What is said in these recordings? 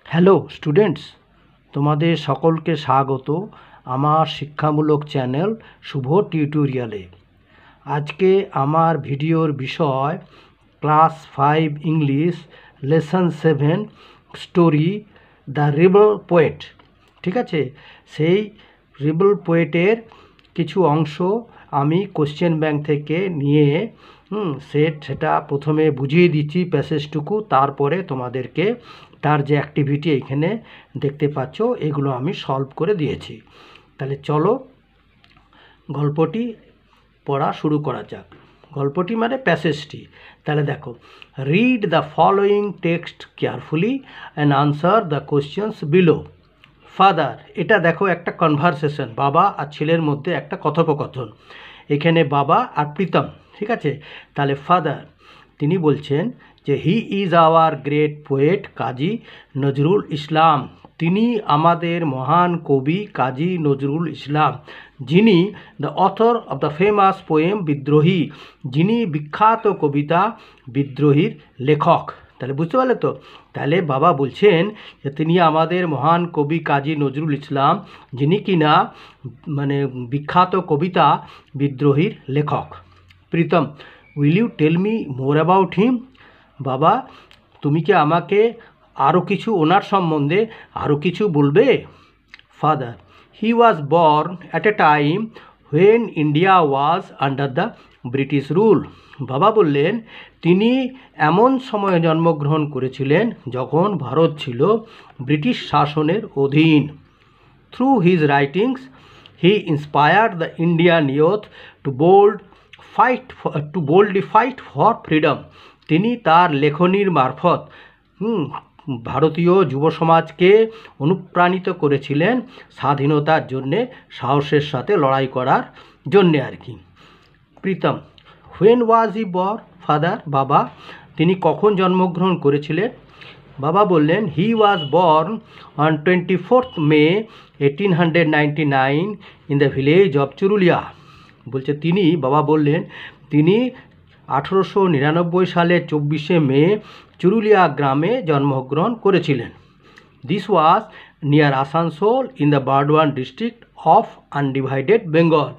Hello students, তোমাদের সকলকে স্বাগত আমার শিক্ষামূলক চ্যানেল শুভ টিউটোরিয়ালে। আজকে আমার ভিডিওর বিষয় class 5 English lesson 7 story the rebel poet. ঠিক আছে, সেই রিবেল পোয়েটের কিছু অংশ আমি কোশ্চেন ব্যাংক থেকে নিয়ে সেটা প্রথমে বুঝিয়ে দিচ্ছি প্যাসেজটুকু, তারপরে তোমাদেরকে তার যে অ্যাক্টিভিটি এখানে দেখতে পাচ্ছ এগুলো আমি সলভ করে দিয়েছি। তাহলে চলো গল্পটি পড়া শুরু করা যাক। গল্পটি মানে প্যাসেজটি। তাহলে দেখো, read the following text carefully and answer the questions below. Father, এটা দেখো একটা কনভারসেশন, বাবা আর ছেলের মধ্যে একটা কথোপকথন। এখানে বাবা আর প্রীতম, ঠিক আছে। তাহলে ফাদার তিনি বলছেন যে he is our great poet Kazi Nazrul Islam. তিনি আমাদের মহান কবি কাজী নজরুল ইসলাম, যিনি the author of the famous poem Bidrohi, যিনি বিখ্যাত কবিতা বিদ্রোহীর লেখক। তাহলে বুঝতে পারলে তো? তাহলে বাবা বলছেন যে তিনি আমাদের মহান কবি কাজী নজরুল ইসলাম, যিনি কিনা মানে বিখ্যাত কবিতা বিদ্রোহীর লেখক। Pritam, will you tell me more about him? বাবা, তুমি কি আমাকে আরও কিছু ওনার সম্বন্ধে আরও কিছু বলবে? Father, he was born at a time when India was under the British rule. বাবা বললেন তিনি এমন সময়ে জন্মগ্রহণ করেছিলেন যখন ভারত ছিল ব্রিটিশ শাসনের অধীন। Through his writings he inspired the Indian youth to boldly fight for freedom. তিনি তার লেখনীর মারফত ভারতীয় যুব সমাজকে অনুপ্রাণিত করেছিলেন স্বাধীনতার জন্যে, সাহসের সাথে লড়াই করার জন্যে আর কি। প্রীতম, হোয়েন ওয়াজ হি বর? ফাদার, বাবা তিনি কখন জন্মগ্রহণ করেছিলেন? বাবা বললেন he was born on 24th May 1899 in the village of Churulia. বলছে তিনি, বাবা বললেন তিনি 1899 সালে 24শে মে চুরুলিয়া গ্রামে জন্মগ্রহণ করেছিলেন। This was near Asansol in the Burdwan district of undivided Bengal.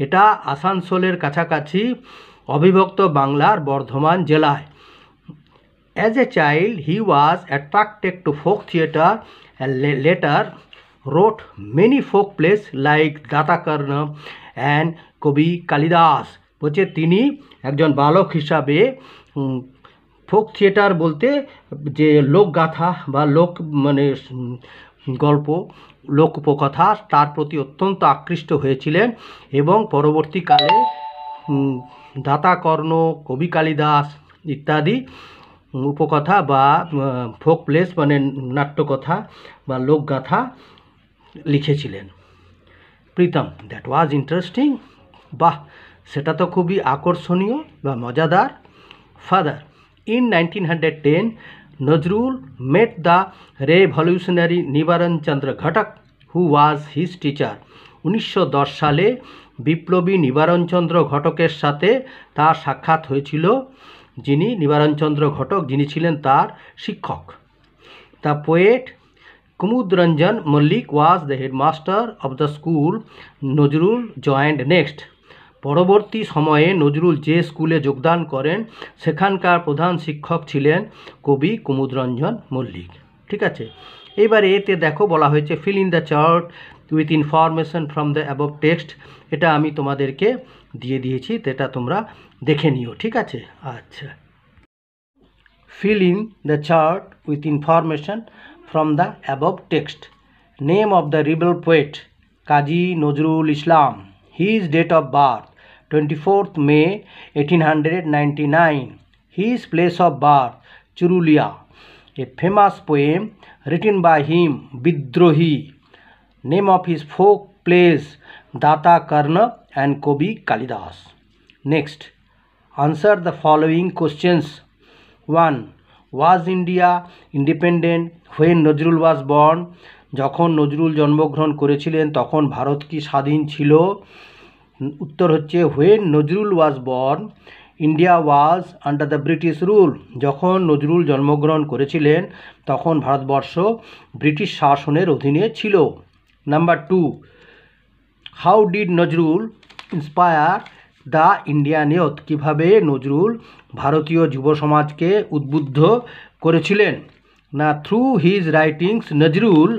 এটা আসানসোলের কাছাকাছি অবিভক্ত বাংলার বর্ধমান জেলায়। As a child, he was attracted to folk theatre and later wrote many folk plays like Datakarna and কবি কালিদাস। বলছে তিনি একজন বালক হিসাবে ফোক থিয়েটার বলতে যে লোকগাথা বা লোক মানে গল্প, লোক উপকথা, তার প্রতি অত্যন্ত আকৃষ্ট হয়েছিলেন এবং পরবর্তীকালে দাতাকর্ণ, কবি কালিদাস ইত্যাদি উপকথা বা ফোক প্লেস মানে নাট্যকথা বা লোকগাথা লিখেছিলেন। Pritam, that was interesting. বাহ, সেটা তো খুবই আকর্ষণীয় বা মজাদার। Father, in 1910 Nazrul met the revolutionary Nibaran Chandra Ghatak who was his teacher. 1910 সালে বিপ্লবী নিবারণচন্দ্র ঘটকের সাথে তার সাক্ষাৎ হয়েছিল, যিনি নিবারণচন্দ্র ঘটক, যিনি ছিলেন তার শিক্ষক। The poet Kumudranjan Mallick was the headmaster of the school Nazrul joined next. পরবর্তী সময়ে নজরুল যে স্কুলে যোগদান করেন সেখানকার প্রধান শিক্ষক ছিলেন কবি কুমুদরঞ্জন মল্লিক। ঠিক আছে, এবারে এতে দেখো বলা হয়েছে feel in the chart with information from the above text. এটা আমি তোমাদেরকে দিয়ে দিয়েছি, এটা তোমরা দেখে নিও। ঠিক আছে, আচ্ছা। Fill in the chart with information from the above text. Name of the rebel poet Kazi Nazrul Islam. His date of birth 24th May 1899. His place of birth Churulia. A famous poem written by him Bidrohi. Name of his folk plays Data Karna and Kobi Kalidas. Next, answer the following questions. 1. Was India independent when Nazrul was born? যখন নজরুল জন্মগ্রহণ করেছিলেন তখন ভারত কি স্বাধীন ছিল? উত্তর হচ্ছে when Nazrul was born India was under the British rule. যখন নজরুল জন্মগ্রহণ করেছিলেন তখন ভারতবর্ষ ব্রিটিশ শাসনের অধীনে ছিল। Number 2, how did Nazrul inspire the Indian youth. কীভাবে নজরুল ভারতীয় যুব সমাজকে উদ্বুদ্ধ করেছিলেন? না, through his writings Nazrul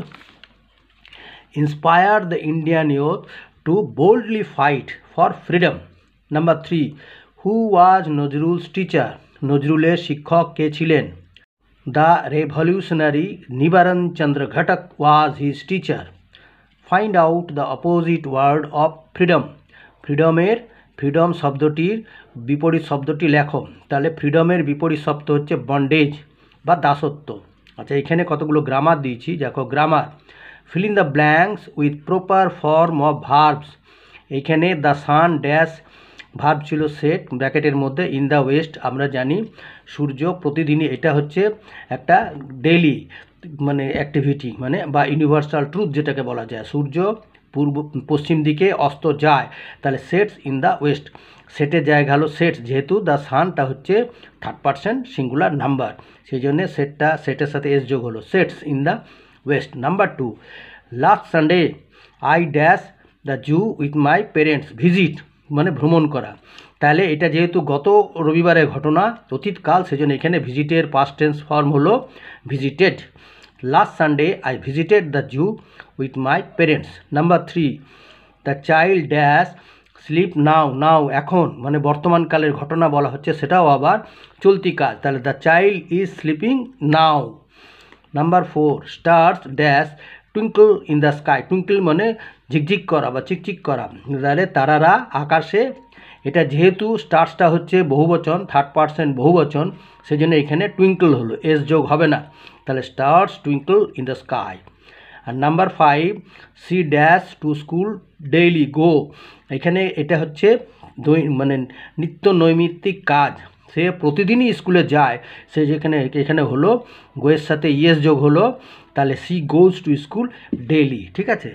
inspired the Indian youth to boldly fight for freedom. Number 3, who was Nazrul's teacher? নজরুলের শিক্ষক কে ছিলেন? The revolutionary Nibaran Chandra Ghatak was his teacher. Find out the opposite word of freedom. Freedom শব্দটির বিপরীত শব্দটি লেখো। তাহলে ফ্রিডমের বিপরীত শব্দ হচ্ছে বন্ডেজ বা দাসত্ব। আচ্ছা, এখানে কতগুলো গ্রামার দিয়েছি, দেখো grammar. fill in the blanks with proper form of verbs. এইখানে দ্য সান ড্যাশ ভার্ব ছিল সেট ব্র্যাকেটের মধ্যে, ইন দ্য ওয়েস্ট আমরা জানি সূর্য প্রতিদিনই, এটা হচ্ছে একটা ডেইলি মানে অ্যাক্টিভিটি মানে বা ইউনিভার্সাল ট্রুথ যেটাকে বলা যায়, সূর্য পশ্চিম দিকে অস্ত যায়, তাহলে সেটস ইন দ্য ওয়েস্ট, সেটের জায়গা হলো সেটস, যেহেতু দ্য সানটা হচ্ছে থার্ড পারসন সিঙ্গুলার নাম্বার, সেই জন্যে সেটের সাথে এস যোগ হলো, sets in the west. Number 2, last Sunday I dash the zoo with my parents. Visit মানে ভ্রমণ করা, তাহলে এটা যেহেতু গত রবিবারের ঘটনা অতীতকাল, সেজন্য এখানে ভিজিটের পাস্ট টেন্স ফর্ম হলো visited. Last Sunday I visited the zoo with my parents. Number 3, the child dash sleep now এখন মানে বর্তমানকালের ঘটনা বলা হচ্ছে, সেটাও আবার চলতি কাজ, তাহলে the child is sleeping now. Number 4, stars dash twinkle in the sky. Twinkle মানে ঝিকঝিক করা বা চিকচিক করা, তাহলে তারারা আকাশে, এটা যেহেতু স্টার্সটা হচ্ছে বহুবচন থার্ড পারসন বহুবচন, সেই জন্য এখানে টুইঙ্কল হলো, এস যোগ হবে না, তাহলে stars twinkle in the sky. আর number 5, she dash to school daily go. এখানে এটা হচ্ছে মানে নিত্য নৈমিত্তিক কাজ, সে প্রতিদিনই স্কুলে যায়, সে এখানে হলো গোয়ের সাথে ইয়েস যোগ হলো, তাহলে C goes to school daily. ঠিক আছে।